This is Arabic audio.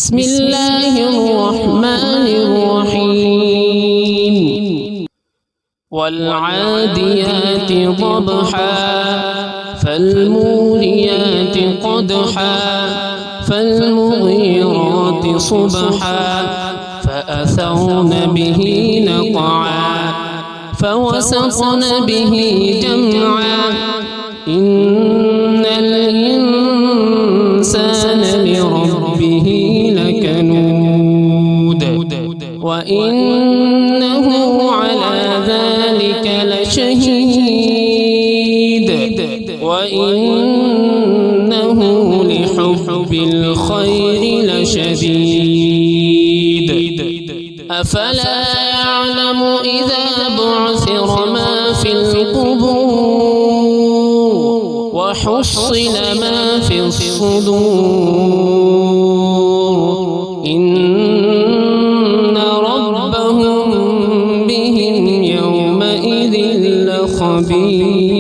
بسم الله الرحمن الرحيم والعاديات ضبحا فالموريات قدحا فالمغيرات صبحا فأثرن به نقعا فوسطن به جمعا إن الإنسان لربه لكنود وإنه على ذلك لشهيد وإنه لحب الخير لشديد أفلا يعلم إذا بعثر ما في القبور وحصل ما في الصدور إن ربهم بهم يومئذ لخبير.